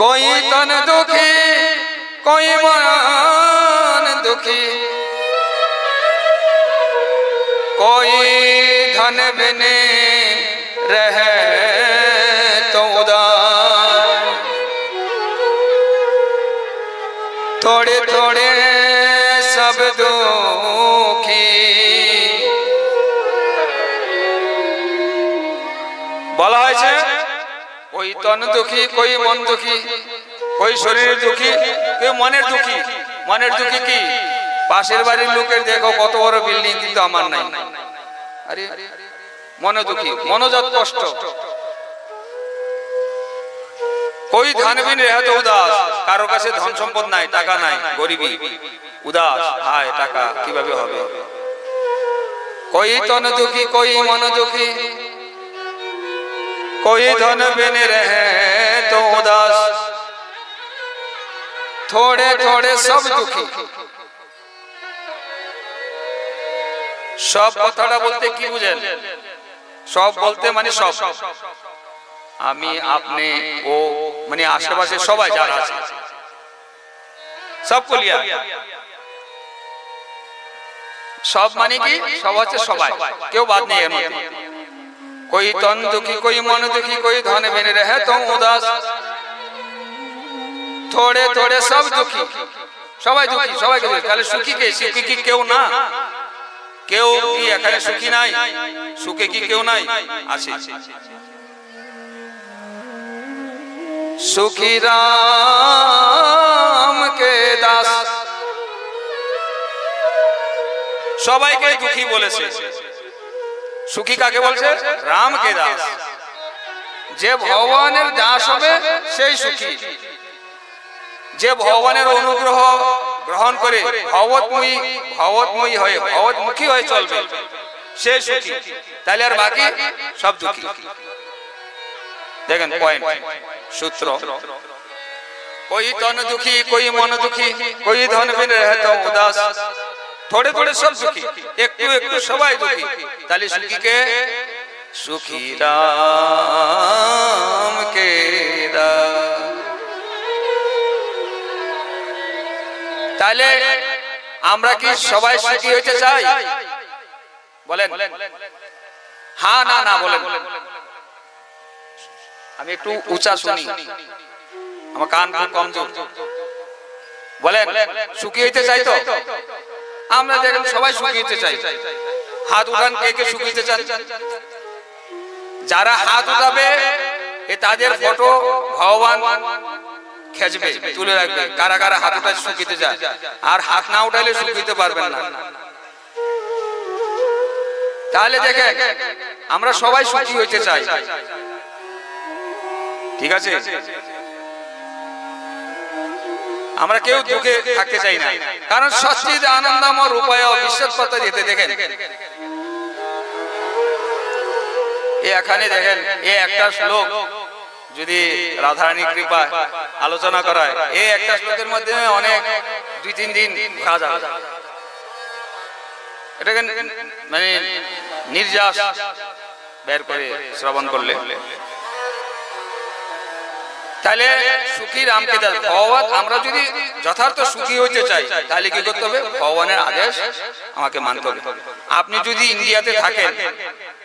कोई तन दुखी कोई मन दुखी, कोई धन बिने रहे तो उदास, थोड़े थोड़े सब दुखी। বলা হয়েছে कोई तन दुखी कोई मन दुखी, कोई शरीर दुखी कोई मनेर दुखी। मनेर दुखी की पाশের বাড়ির লোকের দেখো কত বড় বিল্ডিং কিন্তু আমার নাই, আরে মনে দুঃখী মনোজাত কষ্ট। कोई धन भी नहीं रहे तो उदास, কারো কাছে ধন সম্পদ নাই টাকা নাই গরিবী উদাস, হায় টাকা কিভাবে হবে। कोई तन दुखी कोई मन दुखी, कोई धन भी नहीं रहे तो उदास, थोड़े थोड़े सब दुखी। सब কথাটা বলতে কি বুঝেন? সব বলতে মানে সব, আমি আপনি ও মানে আশেপাশে সবাই যারা আছে সব কলিয়া। সব মানে কি? সব হচ্ছে সবাই, কেউ বাদ নেই এর মধ্যে। कोई तन दुखी कोई मन दुखी कोई धन बिन रहे तो उदास, थोड़े थोड़े सब दुखी। সবাই দুঃখী সবাই দুঃখী, তাহলে সুখী কে? সুখী কি কেউ না? কেউ কি এখানে সুখী নাই? সুখে কি কেউ নাই? আছে। সুখী রাম কে দাস, সবাইকে দুঃখী বলেছে। সুখী কাকে বলছে? রাম কে দাস। যে ভগবানের দাস হবে সেই সুখী, যে ভগবানের অনুগ্রহ গ্রহণ করে ভগবতময়ী হয়ে ভগবতমুখী হয়ে চলবে সে সুখী। তাহলে আর বাকি সব দুঃখী। দেখেন পয়েন্ট সূত্র, कोई तन दुखी कोई मन दुखी कोई धन बिन रहे तो उदास, थोड़े थोड़े सब दुखी, একটু একটু সবাই দুঃখী। তাহলে সুখী কে? সুখী রাম কে দাস। তাহলে আমরা কি সবাই সুখী হতে চাই? বলেন হ্যাঁ না না বলেন। আমি একটু উঁচা শুনি, আমার কান খুব কমজোর। বলেন সুখী হতে চাই তো? আমরা দেখেন সবাই সুখী হতে চাই। হাত উঠান কে কে সুখী হতে চান? যারা হাত উঠাবে এ তাদের ফটো ভগবান খেজবে তুলে রাখবে। কারা কারা হাত উঠায় সুখী হতে চায়? আর হাত না উঠাইলে সুখী হতে পারবেন না। তাহলে দেখে আমরা সবাই সুখী হতে চাই, ঠিক আছে? আমরা কেউ দুঃখে থাকতে চাই না, কারণ সচ্চিদ আনন্দময় রূপায় বিশ্বাস করতে যেতে দেখেন এখানে দেখেন এই একটা শ্লোক যদি রাধারানী কৃপা আলোচনা করায় এই একটা শ্লোকের মধ্যে অনেক 2-3 দিন ঘোরা যাবে। এটাকে মানে নির্যাস বের করে শ্রবণ করলে। তাহলে সুখী রামকে দাস ভগবান। আমরা যদি যথার্থ সুখী হইতে চাই তাহলে কি করতে হবে? ভগবানের আদেশ আমাকে মানতে হবে। আপনি যদি ইন্ডিয়াতে থাকেন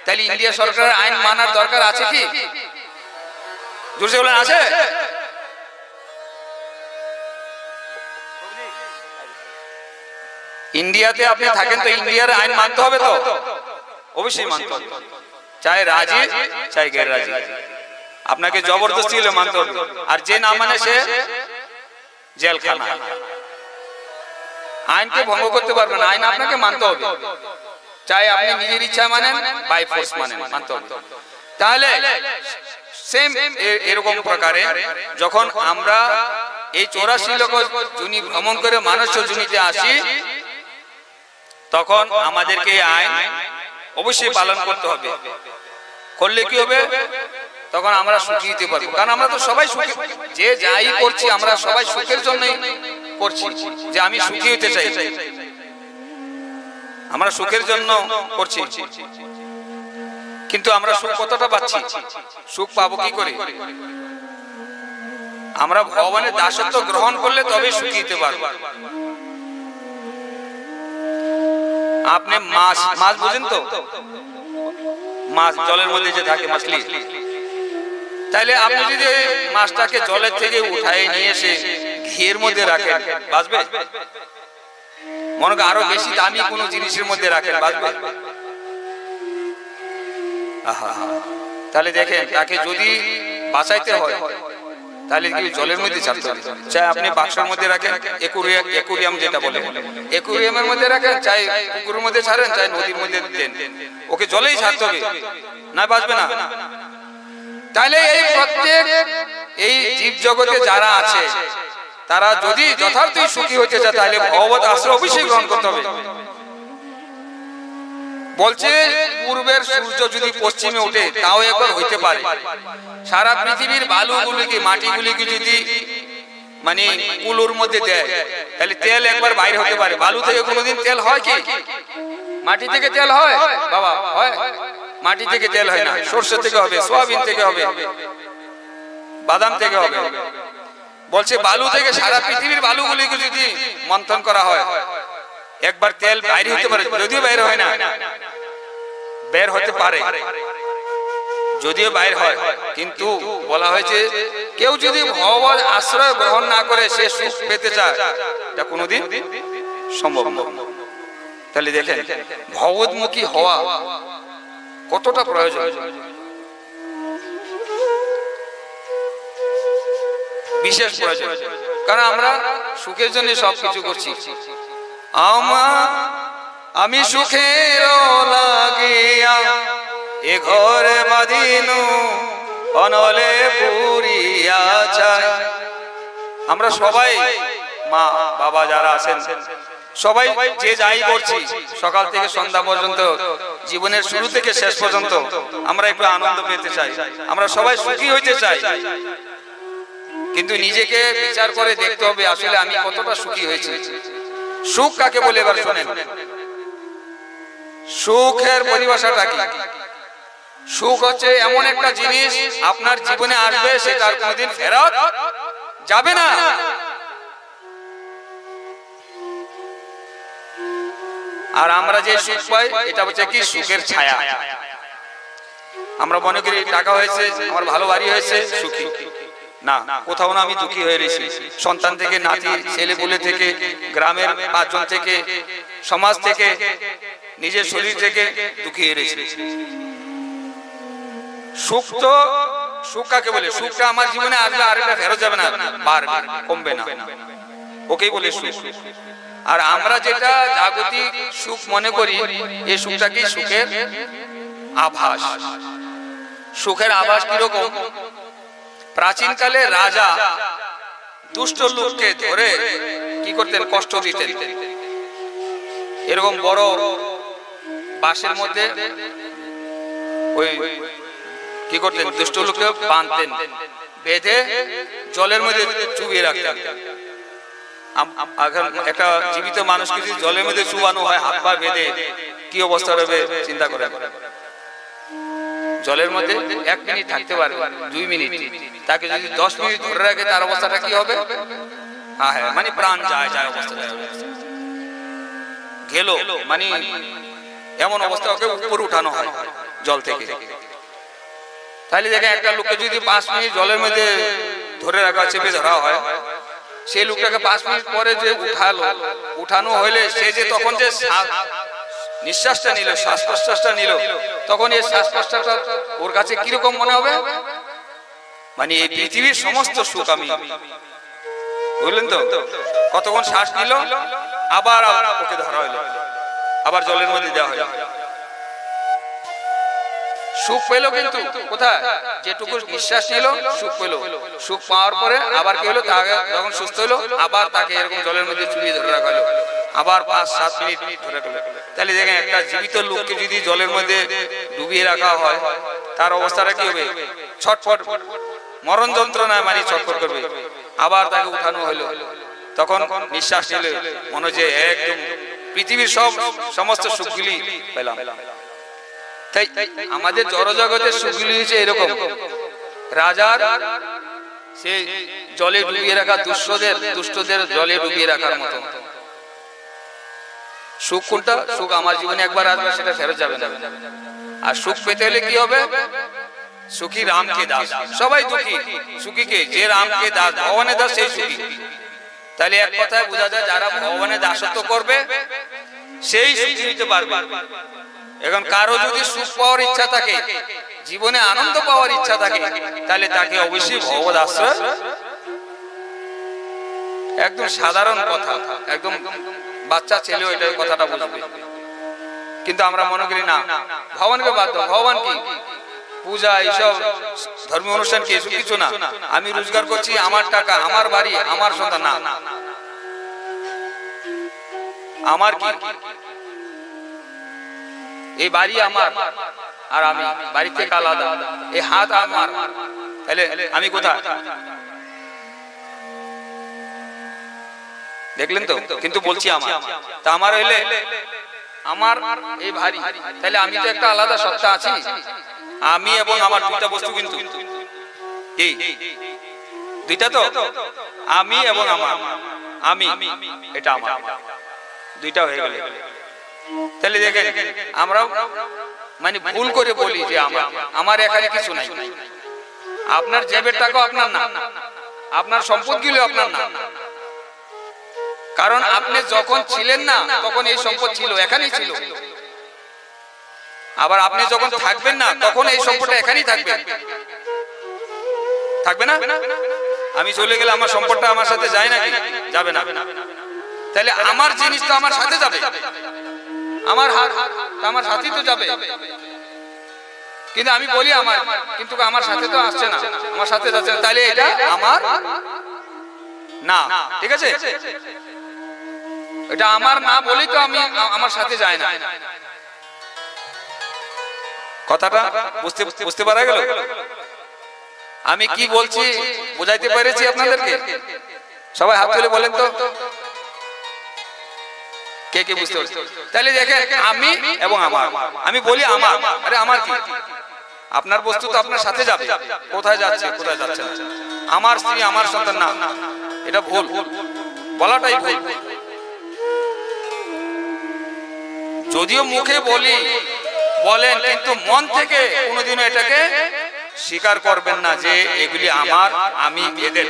তাহলে ইন্ডিয়া সরকারের আইন মানার দরকার আছে কি? জোরসে বলেন আছে? ইন্ডিয়াতে আপনি থাকেন তো ইন্ডিয়ার আইন মানতে হবে তো? অবশ্যই মানতে হবে, চাই রাজি চাই গের রাজি। আপনাকে জবরদস্তি হলে মানতে হবে, আর যে না মানে সে জেলখানা। আইনকে ভঙ্গ করতে পারবেন, আইন আপনাকে মানতে হবে, চাই আপনি নিজের ইচ্ছা মানেন বাই ফোর্স মানেন, মানতে হবে। তাহলে সেম এরকম প্রকারে যখন আমরা এই 84 লক্ষ জুনি ভ্রমণ করে মানুষ জুনিতে আসি তখন আমাদেরকে আইন অবশ্যই পালন করতে হবে। করলে কি হবে? তখন আমরা সুখী হতে পারবো, কারণ আমরা তো সবাই সুখী। যে যাই করছি আমরা সবাই সুখের জন্যই করছি, যে আমি সুখী হতে চাই, আমরা সুখের জন্য করছি। কিন্তু আমরা সুখ কতটা পাচ্ছি? সুখ পাবো কি করে? আমরা ভগবানের দাসত্ব গ্রহণ করলে তবে সুখী হতে পারবো। আপনি মাছ মাছ বুঝেন তো, মাছ জলের মধ্যে যে থাকে মাছলি, তাইলে আপনি যদি মাছটাকে জলের থেকে উঠায় নিয়ে এসে ঘিয়ের মধ্যে রাখেন, বাঁচবে? মনে করেন আরো বেশি দামি কোনো জিনিসের মধ্যে রাখেন, বাঁচবে? তাহলে দেখেন তাকে যদি বাঁচাইতে হয় তাহলে কি জলের মধ্যে ছাড়তে হবে। চাই আপনি বাক্সের মধ্যে রাখেন, একুরিয়াম যেটা বলে, একুরিয়ামের মধ্যে রাখেন, চাই পুকুরের মধ্যে ছাড়েন, চাই নদীর মধ্যে দেন, ওকে জলেই ছাড়তে হবে, না বাঁচবে না। তাহলে এই প্রত্যেক এই জীব জগতে যারা আছে তারা যদি যথার্থই সুখী হতে চায় তাহলে ভগবত আশ্রয় অবশ্যই গ্রহণ করতে হবে। বলছে পূর্বের সূর্য যদি পশ্চিমে ওঠে তাও একবার হইতে পারে। সারা পৃথিবীর বালুগুলিকে মাটিগুলিকে যদি মানে কুলোর মধ্যে দেয় তাহলে তেল একবার বাইরে হতে পারে। বালু থেকে কোনোদিন তেল হয় কি? মাটি থেকে তেল হয় বাবা? হয়? মাটি থেকে তেল হয় না, সরষে থেকে হবে, সোয়াবিন থেকে হবে, বাদাম থেকে হবে। বলছে বালু থেকে সারা পৃথিবীর বালুগুলিকে যদি মন্থন করা হয় একবার তেল বাইরে হতে পারে, যদিও বাইরে হয় না, বের হতে পারে, যদিও বাইর হয়। কিন্তু বলা হয়েছে কেউ যদি ভগবত আশ্রয় গ্রহণ না করে সে সুখ পেতে চায় এটা কোনোদিন সম্ভব নয়। তাহলে দেখেন ভগবতমুখী হওয়া কতটা প্রয়োজন। বিশেষ প্রয়োজন, কারণ আমরা সুখের জন্য সবকিছু করছি। আমি সুখের লাগিয়া এ ঘর বাঁধিনু অনলে পুরিয়া চাই। আমরা সবাই মা বাবা যারা আছেন সবাই যে যাই করছি সকাল থেকে সন্ধ্যা পর্যন্ত, জীবনের শুরু থেকে শেষ পর্যন্ত আমরা একটু আনন্দ পেতে চাই, আমরা সবাই সুখী হইতে চাই। কিন্তু নিজেকে বিচার করে দেখতে হবে আসলে আমি কতটা সুখী হয়েছি। সুখ কাকে বলে এবার শোনেন। সুখের পরিভাষাটা কি? সুখ হচ্ছে এমন একটা জিনিস আপনার জীবনে আসবে, সেটা আর কোনোদিন ফেরত যাবে না। আর আমরা যে সুখ পাই এটা হচ্ছে কি? সুখের ছায়া। আমরা মনে করি টাকা হয়েছে, আমার ভালো বাড়ি হয়েছে, সুখী না। কোথাও না আমি দুঃখী হয়ে রয়েছি, সন্তান থেকে, নাতি, ছেলে পুলে থেকে, গ্রামের 5 জন থেকে, সমাজ থেকে, নিজের শরীর থেকে দুঃখী হয়ে রয়েছি। সুখ তো সুখ কাকে বলে? সুখটা আমার জীবনে আসবে আর এটা ফেরত যাবে না, বাড়বে, কমবে না, ওকেই বলে সুখ। আর আমরা যেটা জাগতিক সুখ মনে করি এই সুখটা কি? সুখের আভাস। সুখের আভাস কিরকম? প্রাচীনকালে রাজা দুষ্ট লোককে ধরে কি করতেন? কষ্ট দিতেন। এরকম বড় বাঁশের মধ্যে ওই কি করতেন? দুষ্ট লোককে বাঁধতেন, বেঁধে জলের মধ্যে চুবিয়ে রাখতেন। একটা জীবিত মানুষকে যদি জলের মধ্যে চুবানো হয় হাত পা বেঁধে, কি অবস্থা হবে চিন্তা করেন। জলের মধ্যে 1 মিনিট থাকতে পারবে, 2 মিনিট, তাকে যদি 10 মিনিট ধরে রাখে তার অবস্থাটা কি হবে? হ্যাঁ হ্যাঁ, মানে প্রাণ যায় যায় অবস্থা গেল, মানে এমন অবস্থা ওকে উপরে উঠানো হয় জল থেকে। তাহলে দেখেন একটা লোককে যদি 5 মিনিট জলের মধ্যে ধরে রাখা, চেপে ধরা হয়, সেই লোকটাকে 5 মিনিট পরে যে উঠানো হইলে সে যে তখন যে নিঃশ্বাসটা নিল, শ্বাস প্রশ্বাসটা নিল, তখন এই শ্বাস প্রশ্বাসটা ওর কাছে কিরকম মনে হবে? মানে এই পৃথিবীর সমস্ত সুখ আমি, বুঝলেন তো? কতক্ষণ শ্বাস নিল, আবার ওকে ধরা হইলো, আবার জলের মধ্যে দেওয়া হইলো, সুখ পেল। কিন্তু কোথায়? যেটুকু নিঃশ্বাস নিল সুখ পেল। সুখ পাওয়ার পরে আবার কি হলো? যখন সুস্থ হলো আবার তাকে এরকম জলের মধ্যে চুবিয়ে ধরে রাখা হলো, আবার 5-7 মিনিট ধরে রাখলো। তাহলে দেখেন একটা জীবিত লোককে যদি জলের মধ্যে ডুবিয়ে রাখা হয় তার অবস্থাটা কি হবে? ছটফট, মরণ যন্ত্রণায় মানে ছটফট করবে। আবার তাকে উঠানো হলো, তখন নিঃশ্বাস নিলে মনে হচ্ছে একদম পৃথিবীর সমস্ত সুখগুলি পেলাম। তাই আমাদের জড়জগতের সুখগুলি হচ্ছে এরকম। রাজার সে জলে ডুবিয়ে রাখা দুষ্টদের জলে ডুবিয়ে রাখার মতো। সুখ কোনটা? সুখ আমার জীবনে একবার আসবে, সেটা ফেরত যাবে না। আর সুখ পেতে হলে কি হবে? সুখী রামকে দাস। সবাই দুঃখী, সুখী কে? যে রামকে দাস, ভগবানের দাস, সেই সুখী। তাহলে এক কথায় বোঝা যায় যারা ভগবানের দাসত্ব করবে সেই সুখী হতে পারবে। এখন কারো যদি সুখ পাওয়ার ইচ্ছা থাকে, জীবনে আনন্দ পাওয়ার ইচ্ছা থাকে, তাহলে তাকে অবশ্যই ভগবত আশ্রয়। একদম সাধারণ কথা, একদম বাচ্চা ছেলেও এটা কথাটা বুঝবে। কিন্তু আমরা মনে করি না, ভগবানকে বাদ দাও, ভগবান কি? পূজা, এইসব ধর্মীয় অনুষ্ঠান কি? এসব কিছু না। আমি রোজগার করছি, আমার টাকা, আমার বাড়ি, আমার সন্তান। না, আমার কি? এই বাড়ি আমার, আর আমি বাড়ি থেকে আলাদা। এই হাত আমার, তাহলে আমি কোথায়? দেখলেন তো? কিন্তু বলছি আমার। তা আমার হইলে আমার এই ভারী, তাহলে আমি তো একটা আলাদা সত্তা আছি। আমি এবং আমার দুইটা বস্তু, কিন্তু কি দুইটা? তো আমি এবং আমার, আমি এটা আমার, দুইটা হয়ে গেল। তাহলে দেখেন আমরা মানে ভুল করে বলি যে আমার এখানে কিছু নাই। আপনার জেবের টাকা আপনার না, আপনার সম্পদগুলো আপনার না। কারণ আপনি যখন ছিলেন না তখন এই সম্পদ ছিল, এখানেই ছিল। আবার আপনি যখন থাকবেন না তখন এই সম্পদটা এখানেই থাকবে, থাকবে না? আমি চলে গেলে আমার সম্পদটা আমার সাথে যায় নাকি? যাবে না। তাহলে আমার জিনিস তো আমার সাথে যাবে, আমার হাত আমার সাথেই তো যাবে। কিন্তু আমি বলি আমার, কিন্তু আমার সাথে তো আসছে না, আমার সাথে যাচ্ছে না। তাহলে এটা আমার না, ঠিক আছে? এটা আমার না বলেই তো আমি আমার সাথে যায় না। কথাটা বুঝতে পারা গেল? আমি কি বলছি বুঝাইতে পেরেছি আপনাদেরকে? সবাই হাত তুলে বলেন তো কে কে বুঝতে পারছে? তাহলে দেখেন আমি এবং আমার, আমি বলি আমার, আরে আমার কি? আপনার বস্তু তো আপনার সাথে যাবে, কোথায় যাচ্ছে কোথায় যাচ্ছে না। আমার স্ত্রী, আমার সন্তান, না, এটা ভুল, বলাটাই ভুল। যদিও মুখে বলেন, কিন্তু মন থেকে কোনোদিনও এটাকে স্বীকার করবেন না যে এগুলি আমার, আমি এদের।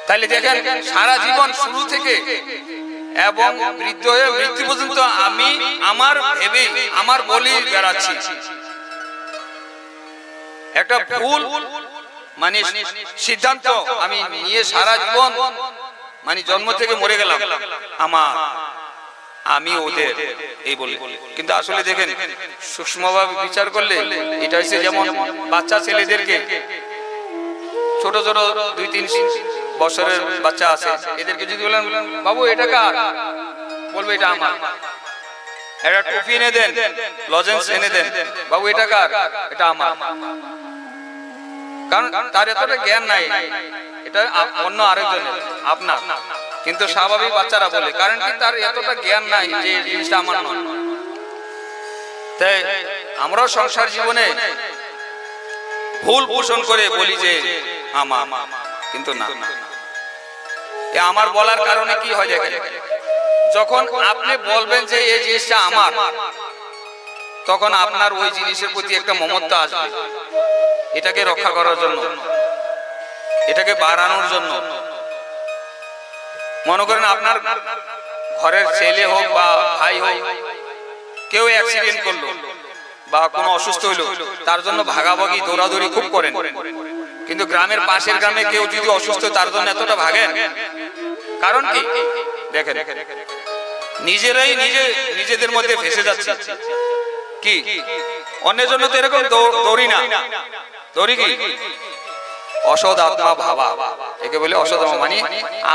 তাহলে দেখেন সারা জীবন শুরু থেকে এবং বৃদ্ধ হয়ে মৃত্যু পর্যন্ত আমি আমার ভেবে আমার বলি বেড়াচ্ছি। একটা ভুল মানে সিদ্ধান্ত আমি নিয়ে সারা জীবন মানে জন্ম থেকে মরে গেলাম, আমার, আমি ওদের, এই বলি। কিন্তু আসলে দেখেন সূক্ষ্মভাবে বিচার করলে এটা হচ্ছে যেমন বাচ্চা ছেলেদেরকে, ছোট ছোট 2-3 বছরের বাচ্চা আছে, এদেরকে যদি বলেন বাবু এটা কার, বলবে এটা আমার। একটা টুপি এনে দেন, লজেন্স এনে দেন, বাবু এটা কার, এটা আমার। কারণ তার এতটা জ্ঞান নাই, এটা অন্য আরেকজনের, আপনার। কিন্তু স্বাভাবিক বাচ্চারা বলে, কারণ কি তার এতটা জ্ঞান নাই যে জিনিসটা আমার নয়। তাই আমরাও সংসার জীবনে ভুল পোষণ করে বলি যে আমার, কিন্তু না। আমার বলার কারণে কি হয় দেখেন, যখন আপনি বলবেন যে এই জিনিসটা আমার, তখন আপনার ওই জিনিসের প্রতি একটা মমত্ব আসবে, এটাকে রক্ষা করার জন্য, এটাকে বাড়ানোর জন্য। মনে করেন আপনার ঘরের ছেলে হোক বা ভাই হোক, কেউ অ্যাক্সিডেন্ট করলো বা কোনো অসুস্থ হইলো, তার জন্য ভাগাভাগি দৌড়াদৌড়ি খুব করেন। কিন্তু গ্রামের পাশের গ্রামে কেউ যদি অসুস্থ, তার জন্য এতটা ভাগেন। কারণ কি দেখেন, নিজেরাই নিজেদের মধ্যে ফেসে যাচ্ছে। কি অন্যের জন্য তো এরকম দৌড়ি না, দৌড়ি কি অসৎ আত্মা ভাবা, একে বলে অসৎ আত্মা। মানে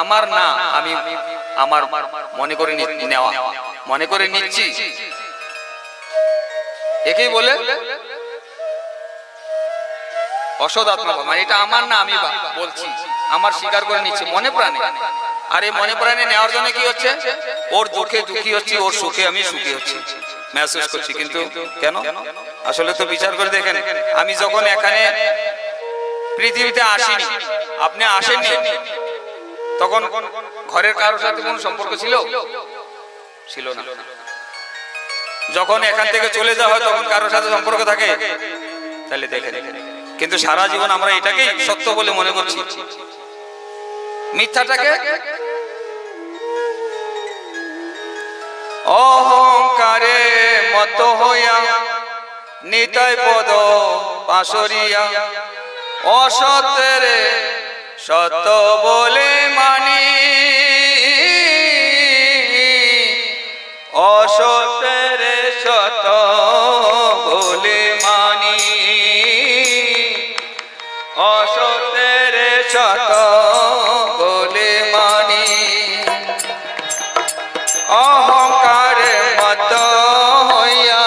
আমার না, আমি আমার মনে করে নেওয়া, মনে করে নিচ্ছি, একেই বলে অসৎ আত্মা। মানে এটা আমার না, আমি বলছি, আমার স্বীকার করে নিচ্ছি মনে প্রাণে। আর এই মনে প্রাণে নেওয়ার জন্য কি হচ্ছে, ওর দুঃখে দুঃখী হচ্ছি, ওর সুখে আমি সুখী হচ্ছি, মেহসুস করছি। কিন্তু কেন? আসলে তো বিচার করে দেখেন, আমি যখন এখানে পৃথিবীতে আসিনি, আপনি আসেননি, তখন ঘরের কারোর সাথে কোনো সম্পর্ক ছিল? ছিল না। যখন এখান থেকে চলে যাওয়া হয় তখন কারোর সাথে সম্পর্ক থাকে? তাহলে দেখেন, কিন্তু সারা জীবন আমরা এটাকেই সত্য বলে মনে করছি, মিথ্যাটাকে অহংকারে মত হইয়া নিতাই পদ পাশরিয়া অসতের সত্য বলে মানি, অসতের সত্য বলে মানি, অসতের সত্য বলে মানি। অহংকারে মত হইয়া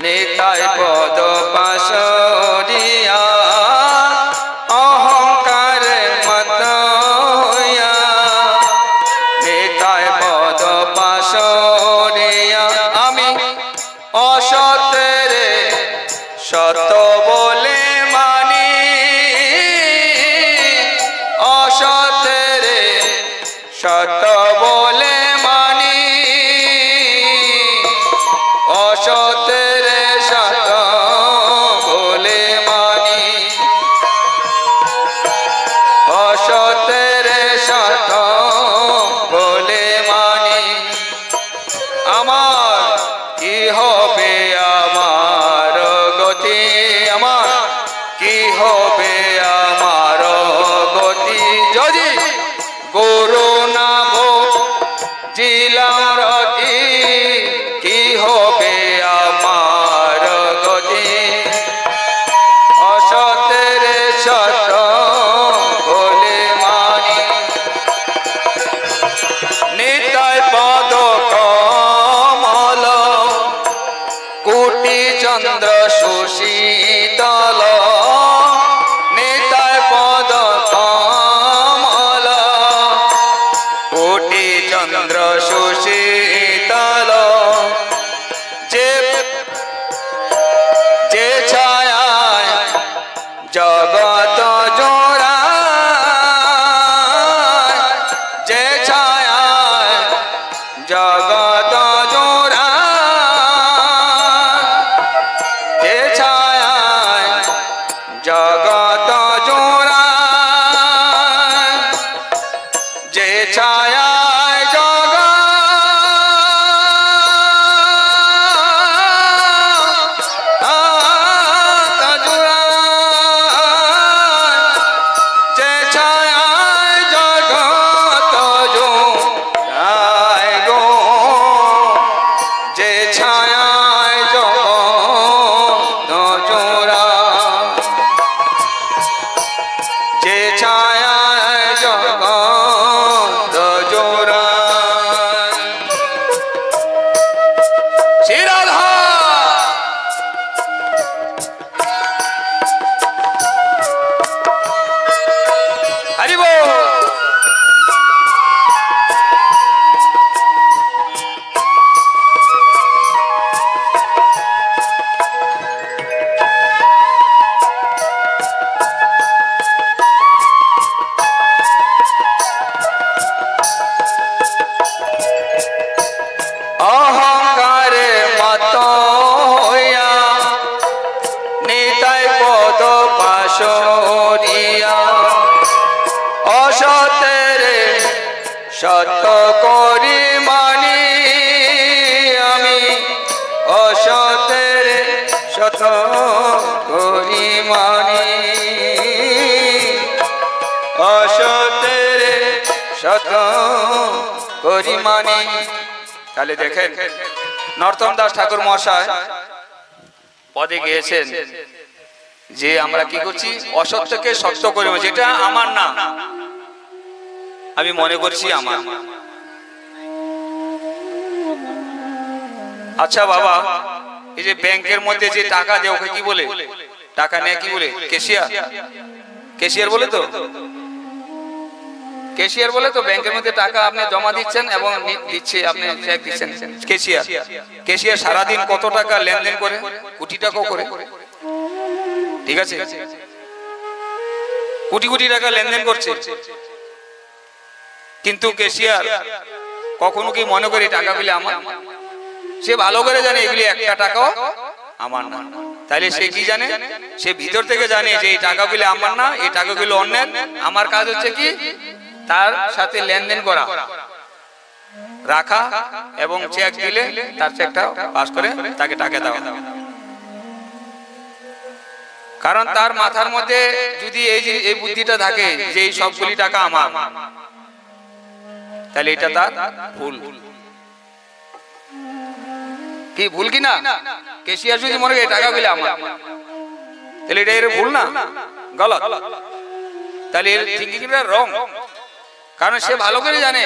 নিতাই পদ পাশরিয়া, অহংকারে মত হইয়া নিতাই পদ পাশরিয়া, আমি অসতের সত্য বলে মানি, অসতের সত্য বলে মানি, অসতের সত্য বলে মানি, অসতের সত্য বলে মানি। আমার কি হবে আমার গতি, আমার কি হবে আমার গতি, যদি গুরু না বুঝিলাম রতি, কি হবে আমার গতি, অসতের সত্য বলে মানি। নিতাই পদ কমল কোটি চন্দ্র সুশীতল, নিতাই পদ কমল কোটি চন্দ্র সুশীতল, যে ছায়ায় জগত জোড়ায়, যে ছায়ায় জগত জোড়ায়, যে ছায়ায় জগত জোড়ায়, যে ছায়ায় জগত জোড়ায়, যে ছায়ায় জগত জোড়ায় গো, যে ছায়ায় জগত জোড়ায়, যে ছায়ায় জগত জোড়ায়। শ্রী রাধা হরি বল। অহংকারে মত হইয়া নিতাই পদ পাশরিয়া, অসতের সত্য করি মানি, আমি অসতের সত্য করি মানি, অসতের সত্য করি মানি। তাহলে দেখেন, নরোত্তম দাস ঠাকুর মহাশয় পদে গিয়েছেন যে আমরা কি করছি, অসত্যকে সত্য করি, যেটা আমার না আমি মনে করছি আমার। আচ্ছা বাবা, এই যে ব্যাংকের মধ্যে যে টাকা দেয় ওকে কি বলে, টাকা নেয় কি বলে? ক্যাশিয়ার, ক্যাশিয়ার বলে তো। ক্যাশিয়ার বলে তো ব্যাংকের মধ্যে টাকা আপনি জমা দিচ্ছেন এবং দিচ্ছে, আপনি চেক দিচ্ছেন। ক্যাশিয়ার সারাদিন কত টাকা লেনদেন করে? কোটি টাকাও করে, ঠিক আছে, কোটি কোটি টাকা লেনদেন করছে। কিন্তু ক্যাশিয়ার কখনো কি মনে করে টাকাগুলি আমার? সে ভালো করে জানে এগুলি একটা টাকাও আমার না। তাহলে সে কি জানে? সে ভিতর থেকে জানে যে এই টাকাগুলি আমার না, এই টাকাগুলো অন্যের। আমার কাজ হচ্ছে কি তার সাথে লেনদেন করা, রাখা এবং চেক দিলে তার চেকটা পাস করে তাকে টাকা দেওয়া। কারণ তার মাথার মধ্যে যদি এই বুদ্ধিটা থাকে যে এই সবগুলি টাকা আমার, তাহলে এটা তার ভুল। কি ভুল কি না? ক্যাশিয়ার যদি মনে করে এই টাকাগুলি আমার, তাহলে এটা এর ভুল না, গলত। তাহলে এর থিংকিংটা রং। কারণ সে ভালো করে জানে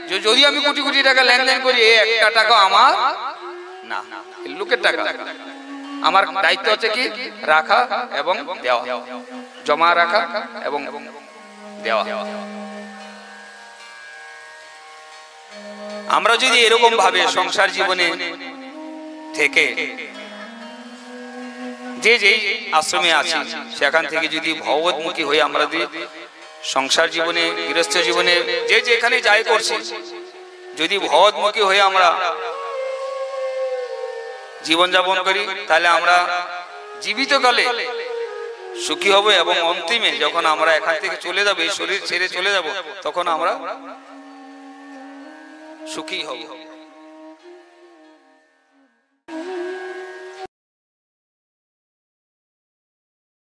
যে যদি আমি কোটি কোটি টাকা লেনদেন করি, এই একটা টাকা আমার না, লোকের টাকা। আমার দায়িত্ব হচ্ছে কি রাখা এবং দেওয়া, জমা রাখা এবং দেওয়া। আমরা যদি এরকম ভাবে সংসার জীবনে থেকে যে যে আশ্রমে আছি সেখান থেকে যদি ভগবতমুখী হয়ে আমরা যদি সংসার জীবনে, গৃহস্থ জীবনে যে যেখানে যাই করছি, যদি ভগবতমুখী হয়ে আমরা জীবনযাপন করি, তাহলে আমরা জীবিতকালে সুখী হব এবং অন্তিমে যখন আমরা এখান থেকে চলে যাব, এই শরীর ছেড়ে চলে যাব, তখন আমরা সুখী হব।